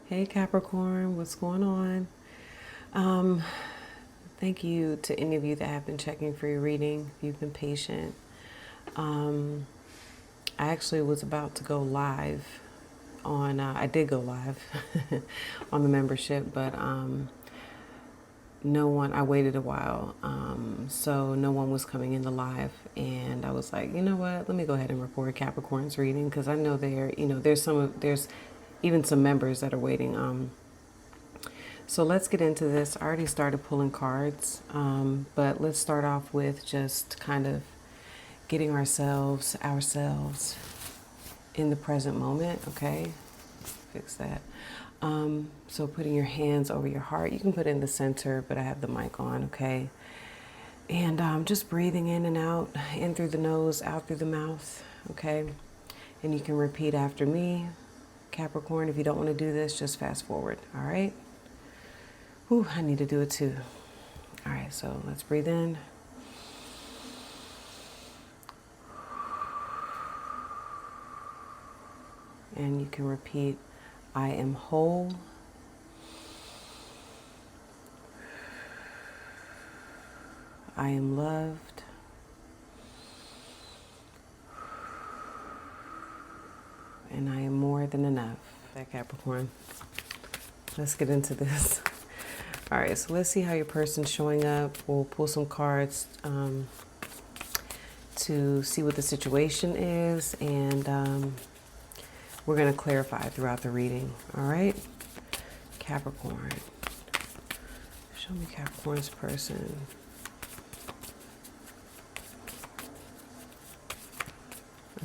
Hey Capricorn, what's going on? Um, Thank you to any of you that have been checking for your reading. You've been patient. Um, I actually was about to go live on, I did go live on the membership, but no one, I waited a while. So no one was coming in the live. And I was like, you know what, let me go ahead and record Capricorn's reading because I know there's even some members that are waiting. So let's get into this. I already started pulling cards, but let's start off with just kind of getting ourselves in the present moment. Okay, fix that. So putting your hands over your heart. You can put it in the center, but I have the mic on. Okay, and just breathing in and out, in through the nose, out through the mouth. Okay, and you can repeat after me, Capricorn. If you don't want to do this, just fast forward. All right. Whew, I need to do it too. All right, so let's breathe in. And you can repeat, I am whole. I am loved. And I am more than enough. That Capricorn. Let's get into this. All right, so let's see how your person's showing up. We'll pull some cards to see what the situation is, and we're going to clarify throughout the reading. All right, Capricorn. Show me Capricorn's person.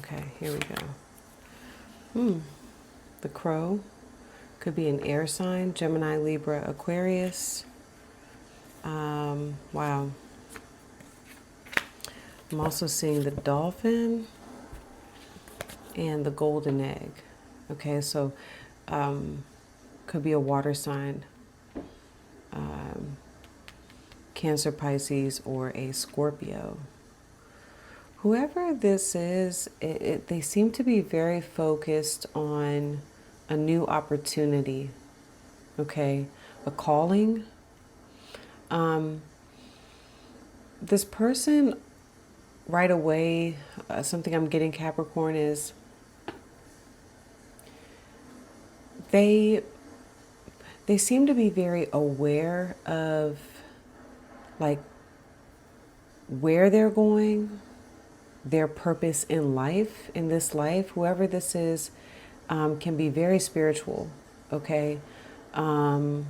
Okay, here we go. The Crow. Could be an air sign, Gemini, Libra, Aquarius. Wow. I'm also seeing the dolphin and the golden egg. Okay, so could be a water sign, Cancer, Pisces, or a Scorpio. Whoever this is, they seem to be very focused on a new opportunity, okay, a calling. This person right away, something I'm getting, Capricorn, is they seem to be very aware of like where they're going, their purpose in life, in this life. Whoever this is can be very spiritual, okay? I'm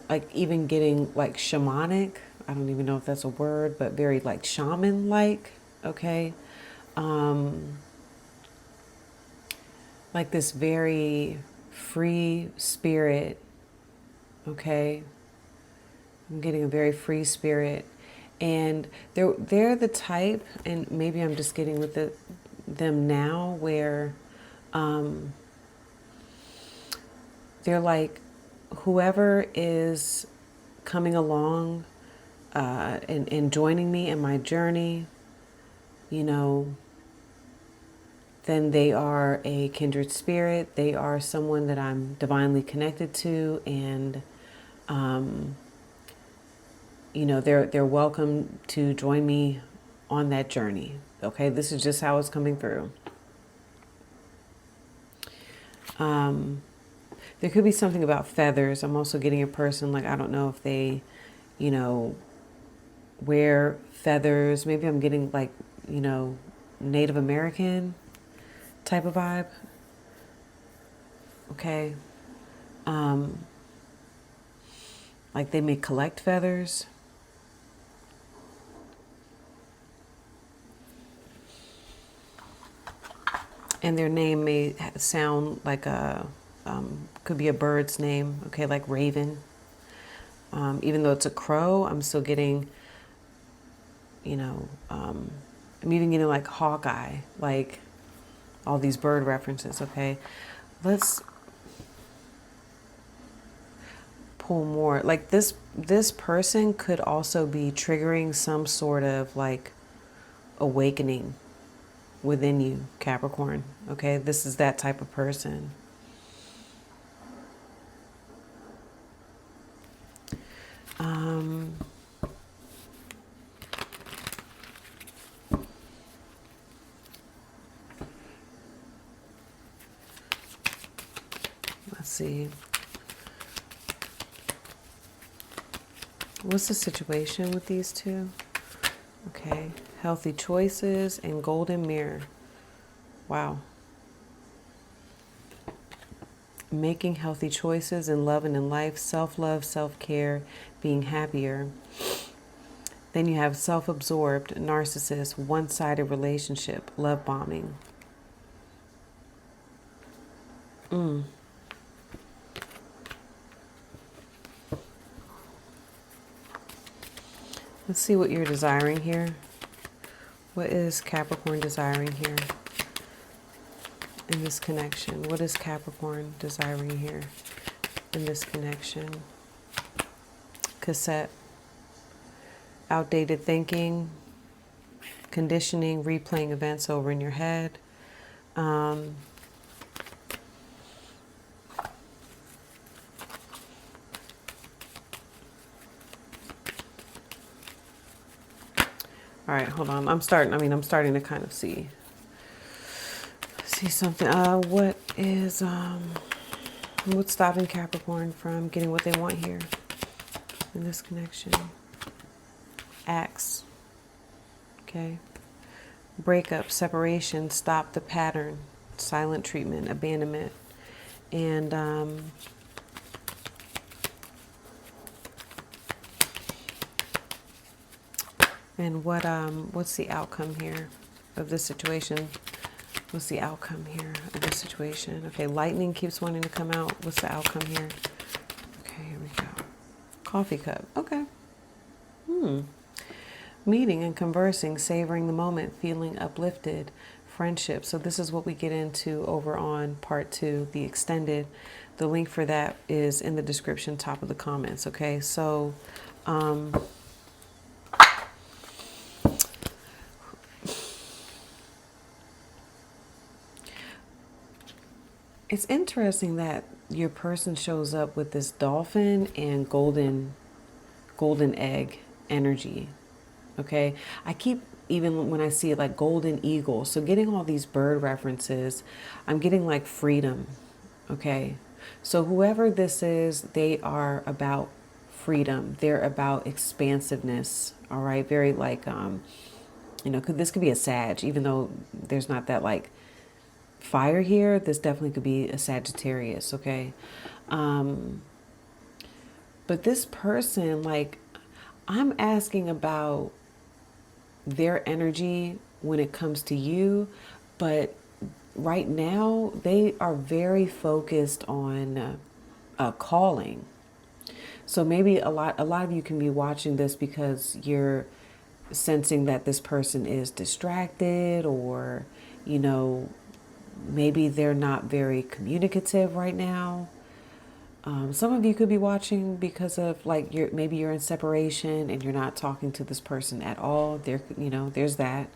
like even getting like shamanic. I don't even know if that's a word, but very like shaman-like, okay? Like this very free spirit, okay? I'm getting a very free spirit. And they're the type, and maybe I'm just getting with them now, where they're like, whoever is coming along and joining me in my journey, you know, then they are a kindred spirit. They are someone that I'm divinely connected to, and you know, they're welcome to join me on that journey. Okay, this is just how it's coming through. There could be something about feathers. I'm also getting a person, like, I don't know if they, you know, wear feathers. Maybe I'm getting like, you know, Native American type of vibe. Okay. Like they may collect feathers. And their name may sound like could be a bird's name, okay, like raven. Even though it's a crow, I'm still getting, you know, I'm even getting like Hawkeye, like all these bird references, okay? Let's pull more. Like this person could also be triggering some sort of like awakening, within you, Capricorn. Okay, this is that type of person. Let's see. What's the situation with these two? Okay, healthy choices and golden mirror. Wow. Making healthy choices in love and in life, self-love, self-care, being happier. Then you have self-absorbed, narcissist, one-sided relationship, love bombing. Let's see what you're desiring here. What is Capricorn desiring here in this connection? What is Capricorn desiring here in this connection? Cassette. Outdated thinking, conditioning, replaying events over in your head. All right, hold on. I'm starting to kind of see something. What's stopping Capricorn from getting what they want here in this connection? Acts. Okay. Breakup, separation, stop the pattern, silent treatment, abandonment, and what's the outcome here of this situation? What's the outcome here of this situation? Okay, lightning keeps wanting to come out. What's the outcome here? Okay, here we go. Coffee cup. Okay. Meeting and conversing, savoring the moment, feeling uplifted, friendship. So this is what we get into over on part 2, the extended. The link for that is in the description, top of the comments. Okay, so it's interesting that your person shows up with this dolphin and golden egg energy. Okay, I keep, even when I see it, like golden eagle, so getting all these bird references, I'm getting like freedom. Okay, so whoever this is, they are about freedom. They're about expansiveness. All right, very like this could be a Sag, even though there's not that like fire here. This definitely could be a Sagittarius. Okay, but this person, like, I'm asking about their energy when it comes to you, but right now they are very focused on calling. So maybe a lot of you can be watching this because you're sensing that this person is distracted, or maybe they're not very communicative right now. Some of you could be watching because of like maybe you're in separation and you're not talking to this person at all. There's that.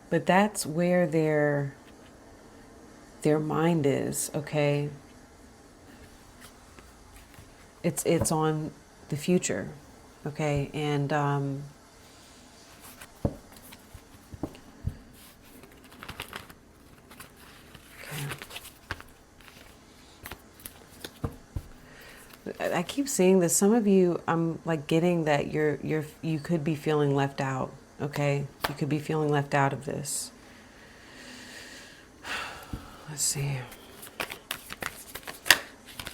But that's where their mind is. Okay, it's on the future. Okay, and I keep seeing this. Some of you, I'm like getting that you could be feeling left out. Okay, you could be feeling left out of this. Let's see.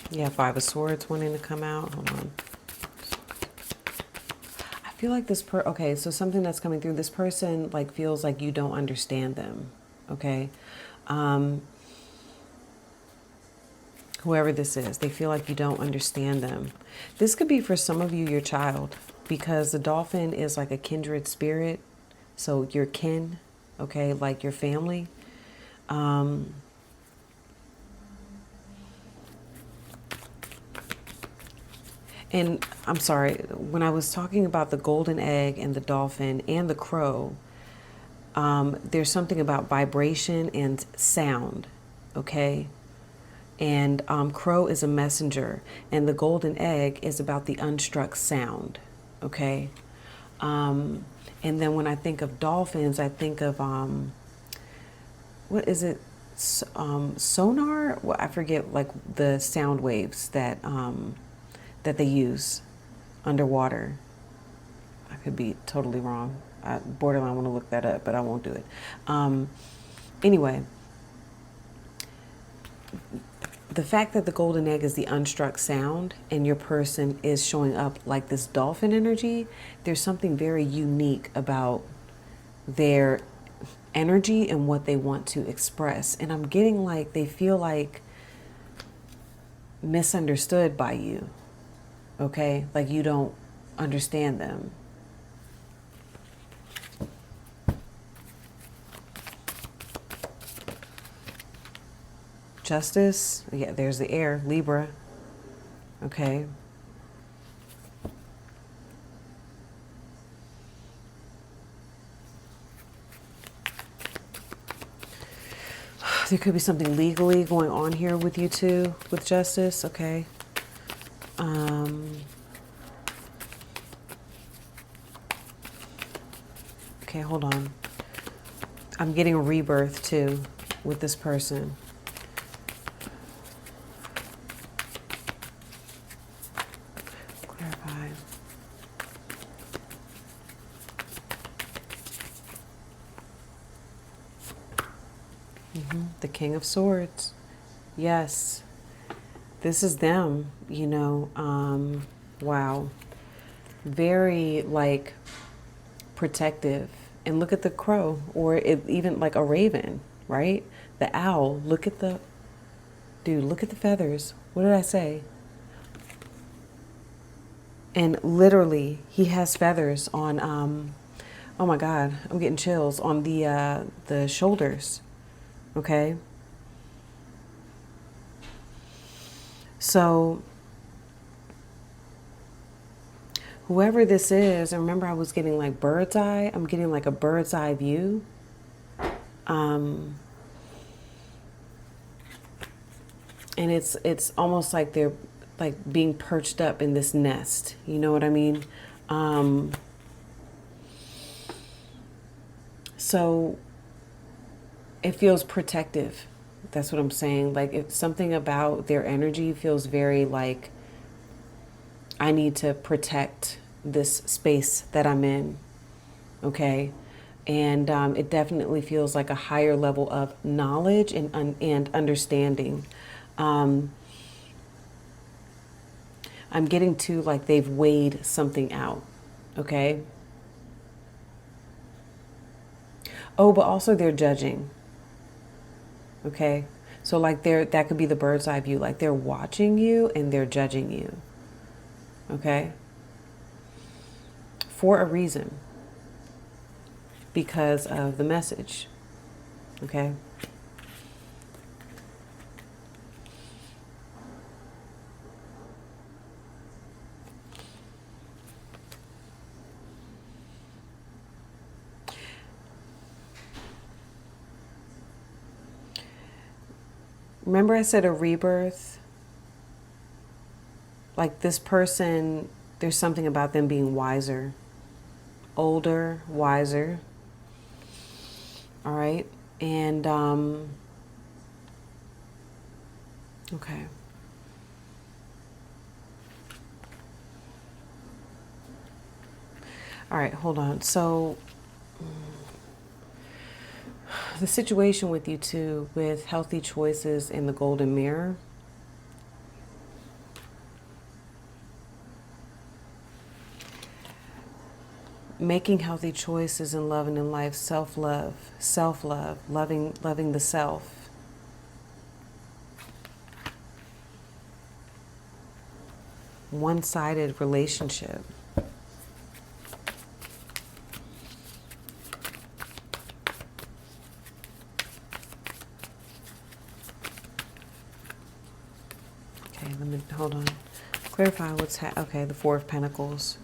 Yeah, 5 of Swords wanting to come out. Hold on. I feel like okay, so something that's coming through. This person like feels like you don't understand them. Okay. Whoever this is, they feel like you don't understand them. This could be for some of you, your child, because the dolphin is like a kindred spirit. So your kin, okay, like your family. And And I'm sorry, when I was talking about the golden egg and the dolphin and the crow, there's something about vibration and sound, okay? And crow is a messenger, and the golden egg is about the unstruck sound, okay? And then when I think of dolphins, I think of, what is it? Sonar? Well, I forget, like the sound waves that they use underwater. I could be totally wrong. I borderline want to look that up, but I won't do it. Anyway, the fact that the golden egg is the unstruck sound and your person is showing up like this dolphin energy, there's something very unique about their energy and what they want to express. And I'm getting like they feel like misunderstood by you, okay? Like you don't understand them. Justice, yeah, there's the air, Libra, okay? There could be something legally going on here with you two, with justice, okay? Okay, hold on. I'm getting a rebirth too with this person. Clarify. The King of Swords. Yes. This is them, you know. Wow. Very like protective. And look at the crow, or even like a raven, right? The owl. Look at the, dude, look at the feathers. What did I say? And literally, he has feathers on, oh my God, I'm getting chills, on the shoulders, okay? So whoever this is, and remember I was getting like bird's eye, I'm getting like a bird's eye view. And it's almost like they're like being perched up in this nest. You know what I mean? So it feels protective. That's what I'm saying. Like if something about their energy feels very like, I need to protect this space that I'm in. Okay. And it definitely feels like a higher level of knowledge and understanding. I'm getting to like they've weighed something out. Okay. Oh, but also they're judging. Okay. So like that could be the bird's eye view. Like they're watching you and they're judging you. Okay. For a reason. Because of the message. Okay. Remember I said a rebirth? Like this person, there's something about them being wiser, older, wiser. All right. And, okay. All right, hold on. So the situation with you two, with healthy choices in the golden mirror, making healthy choices in love and in life, self-love, loving the self. One-sided relationship. Okay, let me, hold on. Clarify what's okay, the Four of Pentacles.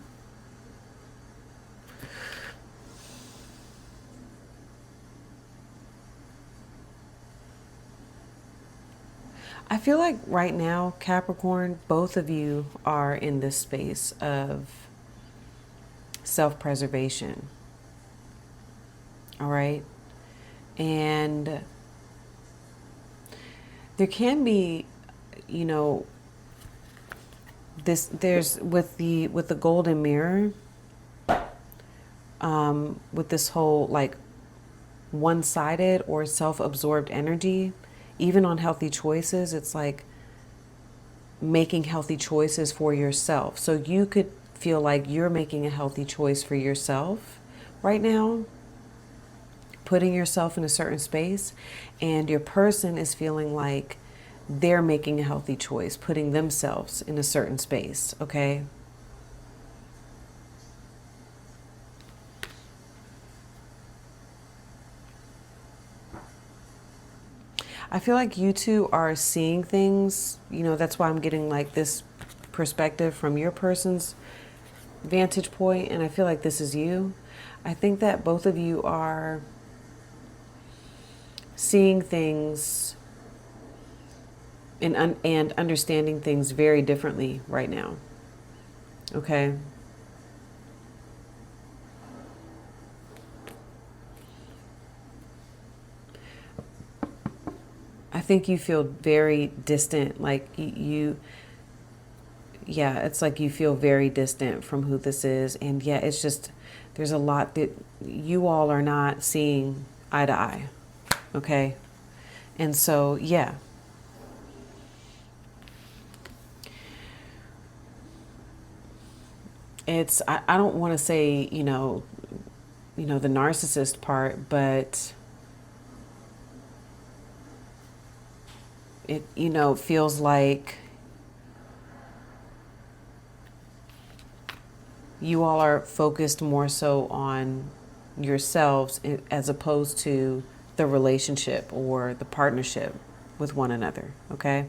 I feel like right now, Capricorn, both of you are in this space of self-preservation. All right? And there can be, you know, there's with the golden mirror, with this whole like one-sided or self-absorbed energy, even on healthy choices, it's like making healthy choices for yourself. So you could feel like you're making a healthy choice for yourself right now, putting yourself in a certain space, and your person is feeling like they're making a healthy choice, putting themselves in a certain space, okay? I feel like you two are seeing things, you know, that's why I'm getting like this perspective from your person's vantage point, and I feel like this is you. I think that both of you are seeing things and understanding things very differently right now, okay? I think you feel very distant, like yeah, it's like you feel very distant from who this is. And yeah, it's just, there's a lot that you all are not seeing eye to eye, okay? And so, yeah. It's, I don't want to say, the narcissist part, but it, feels like you all are focused more so on yourselves as opposed to the relationship or the partnership with one another, okay?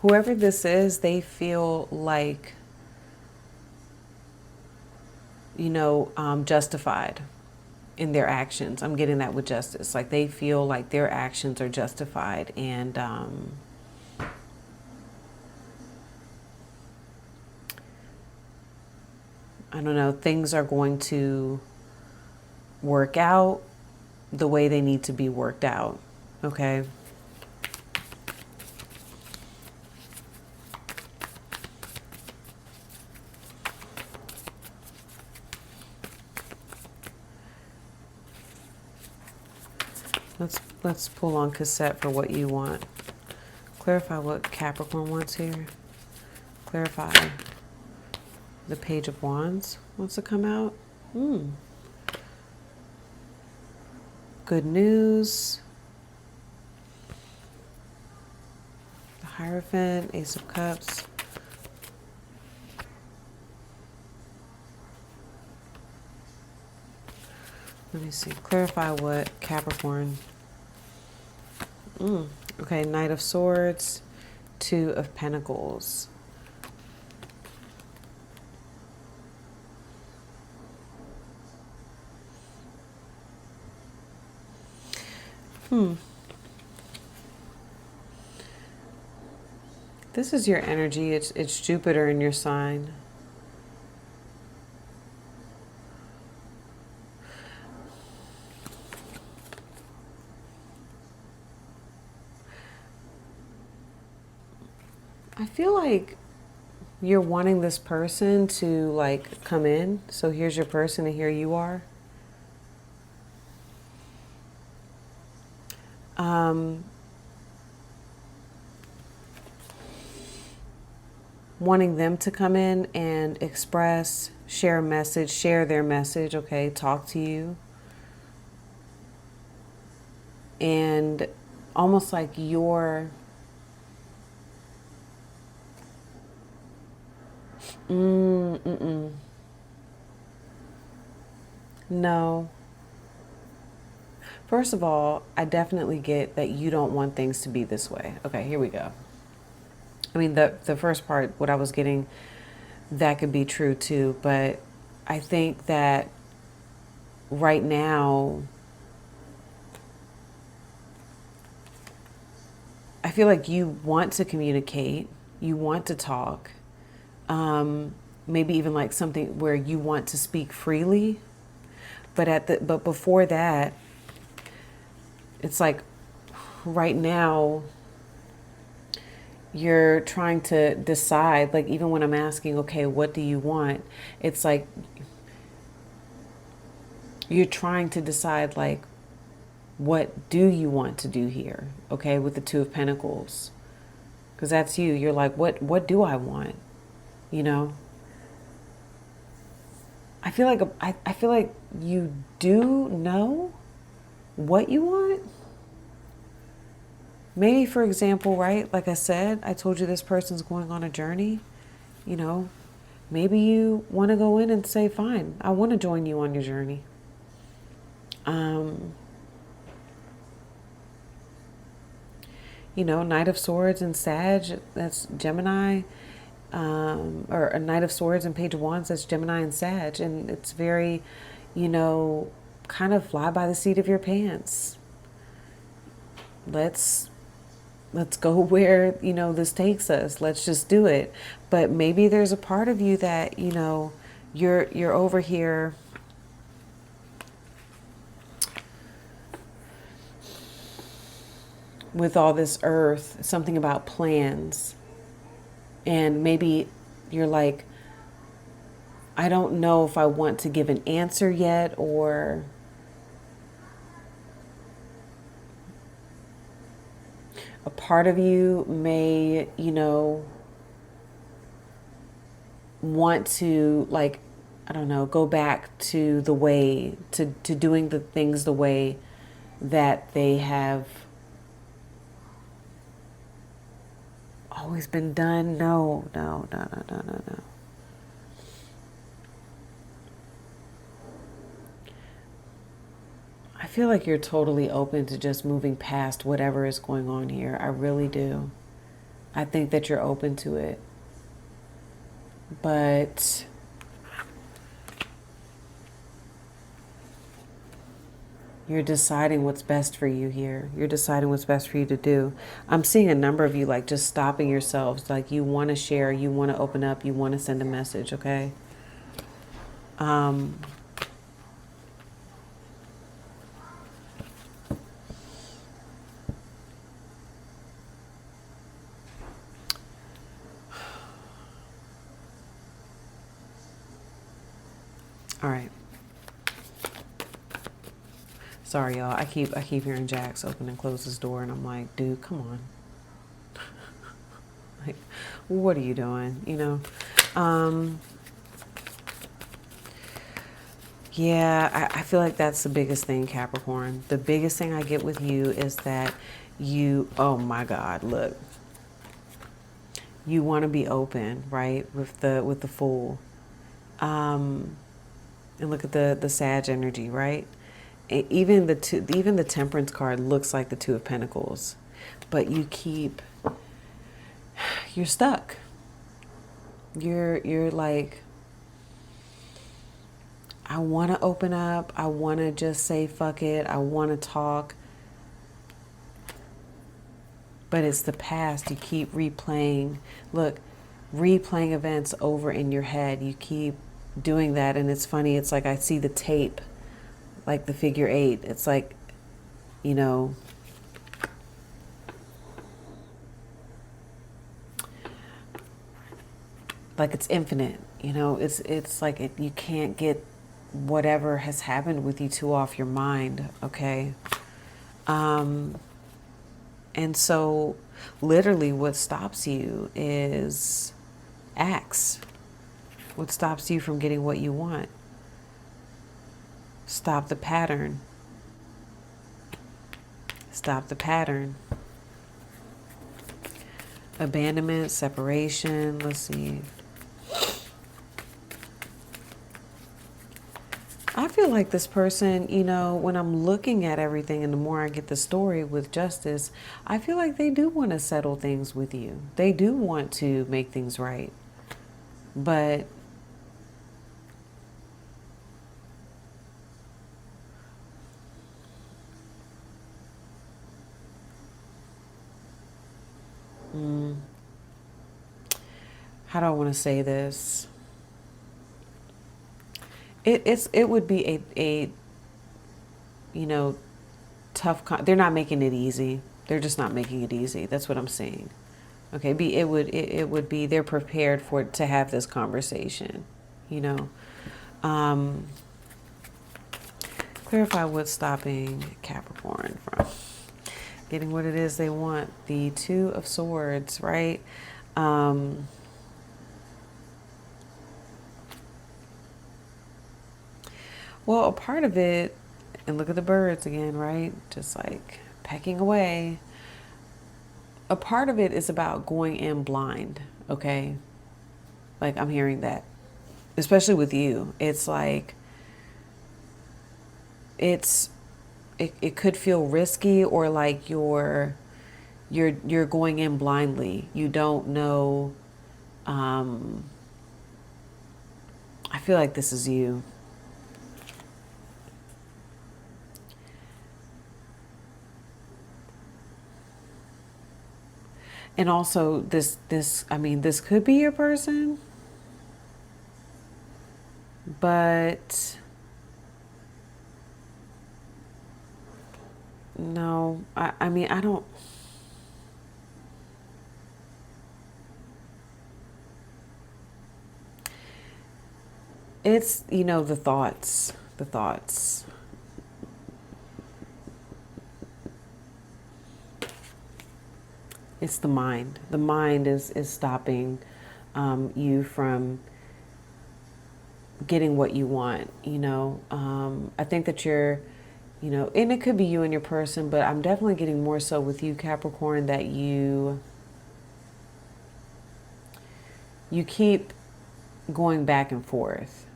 Whoever this is, they feel like, justified in their actions. I'm getting that with justice. Like they feel like their actions are justified, and I don't know, things are going to work out the way they need to be worked out. Okay. Let's pull on cassette for what you want. Clarify what Capricorn wants here. Clarify the Page of Wands wants to come out. Good news. The Hierophant, Ace of Cups. Let me see. Clarify what Capricorn. Okay, Knight of Swords, Two of Pentacles. This is your energy. It's Jupiter in your sign. I feel like you're wanting this person to like come in. So here's your person and here you are. Wanting them to come in and express, share a message, share their message, okay, talk to you. And almost like you're, no. First of all, I definitely get that you don't want things to be this way. Okay, here we go. I mean, the first part, what I was getting, that could be true too. But I think that right now, I feel like you want to communicate, you want to talk, maybe even like something where you want to speak freely. But before that, it's like right now you're trying to decide, like even when I'm asking, okay, what do you want? It's like you're trying to decide, like, what do you want to do here? Okay, with the Two of Pentacles. Because that's you. You're like, what do I want? You know? I feel like you do know what you want. Maybe, for example, right? Like I said, I told you this person's going on a journey. You know, maybe you want to go in and say, fine, I want to join you on your journey. You know, Knight of Swords and Sag, that's Gemini. Or a Knight of Swords and Page of Wands, that's Gemini and Sag. And it's very, you know, kind of fly by the seat of your pants. Let's go where, you know, this takes us. Let's just do it. But maybe there's a part of you that, you know, you're over here with all this earth, something about plans. And maybe you're like, I don't know if I want to give an answer yet, or a part of you may, you know, want to, like, I don't know, go back to the way, to doing the things the way that they have always been done. No. I feel like you're totally open to just moving past whatever is going on here. I really do. I think that you're open to it. But you're deciding what's best for you here. You're deciding what's best for you to do. I'm seeing a number of you like just stopping yourselves. Like you want to share, you want to open up, you want to send a message, okay? All right. Sorry, y'all. I keep hearing Jax open and close his door, and I'm like, dude, come on. Like, what are you doing? You know? Yeah, I feel like that's the biggest thing, Capricorn. The biggest thing I get with you is that you, oh my God, look. You want to be open, right? With the Fool. And look at the Sag energy, right? Even the Temperance card looks like the Two of Pentacles, but you're stuck. You're like, I want to open up. I want to just say fuck it. I want to talk, but it's the past. You keep replaying. Look, replaying events over in your head. You keep doing that, and it's funny. It's like I see the tape. Like the figure 8, it's like, you know, like it's infinite, you know, it's like you can't get whatever has happened with you two off your mind, okay? And so literally what stops you is acts. What stops you from getting what you want? Stop the pattern. Stop the pattern. Abandonment, separation. Let's see. I feel like this person, when I'm looking at everything and the more I get the story with justice, I feel like they do want to settle things with you. They do want to make things right. But how do I want to say this? It would be a you know tough. They're not making it easy. They're just not making it easy. That's what I'm saying. Okay, it would be they're prepared for to have this conversation. You know, um, clarify what's stopping Capricorn from getting what it is they want. The Two of Swords, right? Um, well, a part of it, and look at the birds again, right? Just like pecking away. A part of it is about going in blind, okay? Like I'm hearing that, especially with you. It's like it's it could feel risky or like you're going in blindly. You don't know. Um, I feel like this is you. And also this I mean this could be your person, but no, I mean I don't. It's the thoughts. It's the mind. The mind is stopping you from getting what you want. I think that and it could be you and your person, but I'm definitely getting more so with you, Capricorn, that you keep going back and forth.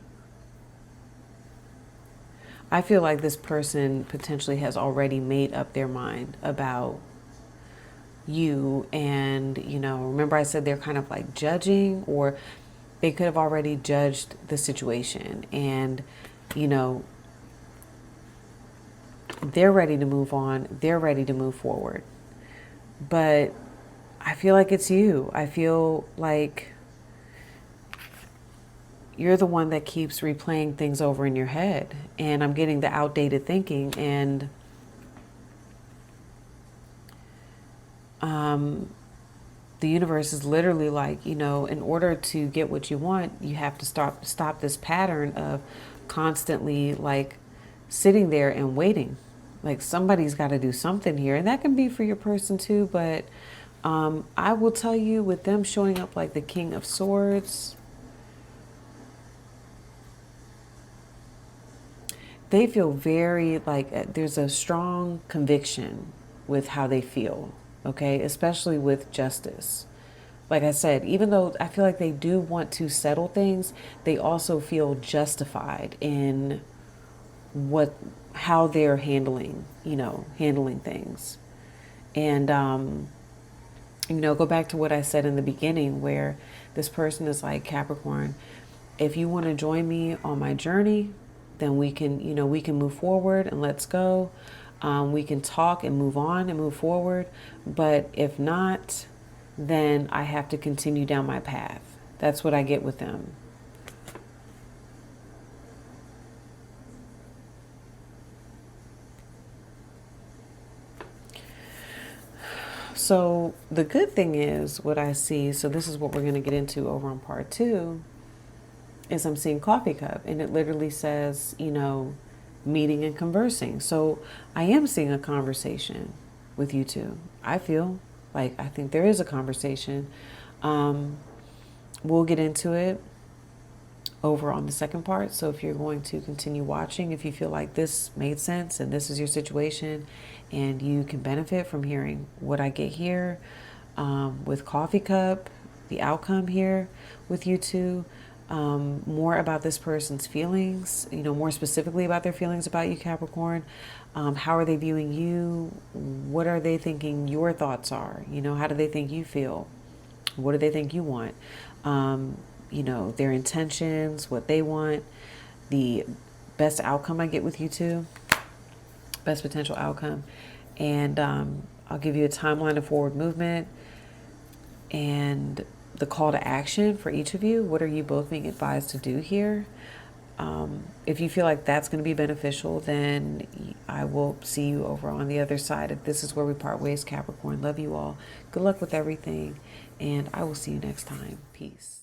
I feel like this person potentially has already made up their mind about you. And, remember I said they're kind of like judging, or they could have already judged the situation. And, you know, they're ready to move on. They're ready to move forward. But I feel like it's you. I feel like you're the one that keeps replaying things over in your head. And I'm getting the outdated thinking. And the universe is literally like, in order to get what you want, you have to stop this pattern of constantly like sitting there and waiting. Like somebody's got to do something here. And that can be for your person too. But I will tell you, with them showing up like the King of Swords, they feel very like there's a strong conviction with how they feel, okay? Especially with justice. Like I said, even though I feel like they do want to settle things, they also feel justified in how they're handling things. And, go back to what I said in the beginning, where this person is like, Capricorn, if you want to join me on my journey, then we can move forward and let's go. We can talk and move on and move forward. But if not, then I have to continue down my path. That's what I get with them. So the good thing is what I see. So this is what we're going to get into over on part 2. Is I'm seeing coffee cup, and it literally says, meeting and conversing. So I am seeing a conversation with you two. I think there is a conversation. We'll get into it over on the second part. So if you're going to continue watching, if you feel like this made sense and this is your situation and you can benefit from hearing what I get here, With Coffee Cup, the outcome here with you two, more about this person's feelings, more specifically about their feelings about you, Capricorn. How are they viewing you? What are they thinking your thoughts are? How do they think you feel? What do they think you want? Their intentions, what they want, the best outcome I get with you two, best potential outcome. And I'll give you a timeline of forward movement and the call to action for each of you. What are you both being advised to do here? If you feel like that's going to be beneficial, then I will see you over on the other side. If this is where we part ways, Capricorn, love you all. Good luck with everything, and I will see you next time. Peace.